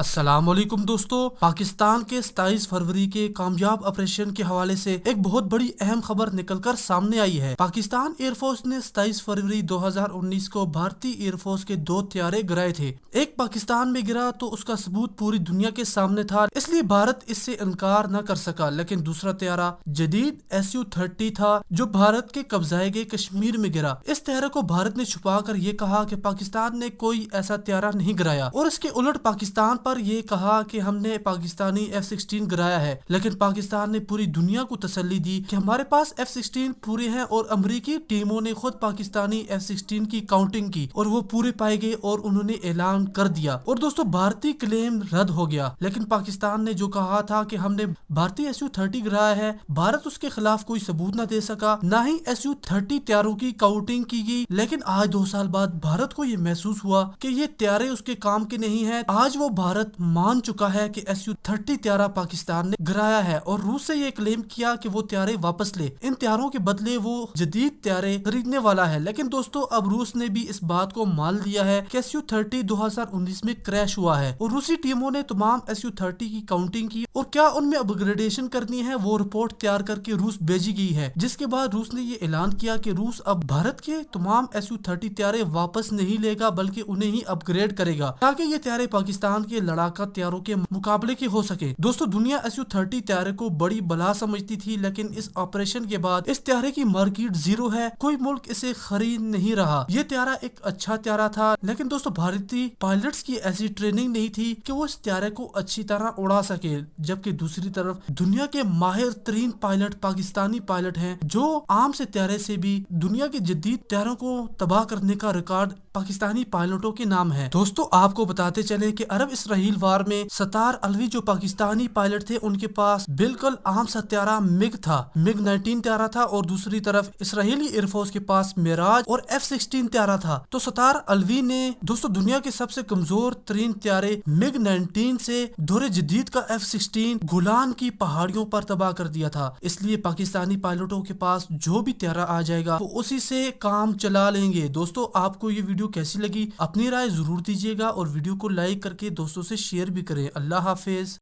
السلام علیکم دوستو، پاکستان کے 27 فروری کے کامیاب آپریشن کے حوالے سے ایک بہت بڑی اہم خبر نکل کر سامنے آئی ہے۔ پاکستان ایئر فورس نے 27 فروری 2019 کو بھارتی ایئر فورس کے 2 طیارے گرائے تھے۔ ایک پاکستان میں گرا تو اس کا ثبوت پوری دنیا کے سامنے تھا، اس لیے بھارت اس سے انکار نہ کر سکا، لیکن دوسرا طیارہ جدید SU-30 تھا جو بھارت کے قبضائے گئے کشمیر میں گرا۔ اس طیارے کو بھارت نے چھپا کر یہ کہا کہ پاکستان نے کوئی ایسا طیارہ نہیں گرایا، اور اس کے الٹ پاکستان پر یہ کہا کہ ہم نے پاکستانی F-16 گرایا ہے۔ لیکن پاکستان نے پوری دنیا کو تسلی دی کہ ہمارے پاس F-16 پورے ہیں، اور امریکی ٹیموں نے خود پاکستانی F-16 کی کاؤنٹنگ کی اور وہ پورے پائے گئے اور انہوں نے اعلان کر دیا، اور دوستو بھارتی کلیم رد ہو گیا۔ لیکن پاکستان نے جو کہا تھا کہ ہم نے بھارتی SU-30 گرایا ہے، بھارت اس کے خلاف کوئی ثبوت نہ دے سکا، نہ ہی SU-30 طیاروں کی کاؤنٹنگ کی گئی۔ لیکن آج 2 سال بعد بھارت کو یہ محسوس ہوا کہ یہ طیارے اس کے کام کے نہیں ہیں۔ آج وہ بھارت مان چکا ہے کہ SU-30 طیارہ پاکستان نے گرایا ہے، اور روس سے یہ کلیم کیا کہ وہ طیارے واپس لے، ان طیاروں کے بدلے وہ جدید طیارے خریدنے والا ہے۔ لیکن دوستو اب روس نے بھی اس بات کو مان لیا ہے کہ SU-30 2019 میں کریش ہوا ہے، اور روسی ٹیموں نے تمام SU-30 کی کاؤنٹنگ کی، اور کیا ان میں اپ گریڈیشن کرنی ہے وہ رپورٹ تیار کر کے روس بھیجی گئی ہے، جس کے بعد روس نے یہ اعلان کیا کہ روس اب بھارت کے تمام SU-30 طیارے واپس نہیں لے گا، بلکہ انہیں ہی اپ گریڈ کرے گا تاکہ یہ طیارے پاکستان کے لڑاکا طیاروں کے مقابلے کے ہو سکے۔ دوستو دنیا SU-30 طیارے کو بڑی بلا سمجھتی تھی، لیکن اس آپریشن کے بعد اس طیارے کی مارکیٹ زیرو ہے، کوئی ملک اسے خرید نہیں رہا۔ یہ طیارہ ایک اچھا طیارہ تھا، لیکن دوستو بھارتی پائلٹس کی ایسی ٹریننگ نہیں تھی کہ وہ اس طیارے کو اچھی طرح اڑا سکے، جبکہ دوسری طرف دنیا کے ماہر ترین پائلٹ پاکستانی پائلٹ ہیں، جو عام سے طیارے سے بھی دنیا کے جدید طیاروں کو تباہ کرنے کا ریکارڈ پاکستانی پائلٹوں کے نام ہے۔ دوستو آپ کو بتاتے چلے کہ عرب اسرائیل وار میں ستار الوی جو پاکستانی پائلٹ تھے، ان کے پاس بالکل عام سا طیارہ MiG تھا، MiG-19 طیارہ تھا، اور دوسری طرف اسرائیلی ایئر فورس کے پاس میراج اور F-16 طیارہ تھا۔ تو ستار الوی نے دوستو دنیا کے سب سے کمزور ترین طیارے MiG-19 سے دور جدید کا F-16 گولان کی پہاڑیوں پر تباہ کر دیا تھا۔ اس لیے پاکستانی پائلٹوں کے پاس جو بھی طیارہ آ جائے گا وہ اسی سے کام چلا لیں گے۔ دوستو آپ کو یہ ویڈیو کیسی لگی؟ اپنی رائے ضرور دیجیے گا، اور ویڈیو کو لائک کر کے دوستوں سے شیئر بھی کریں۔ اللہ حافظ۔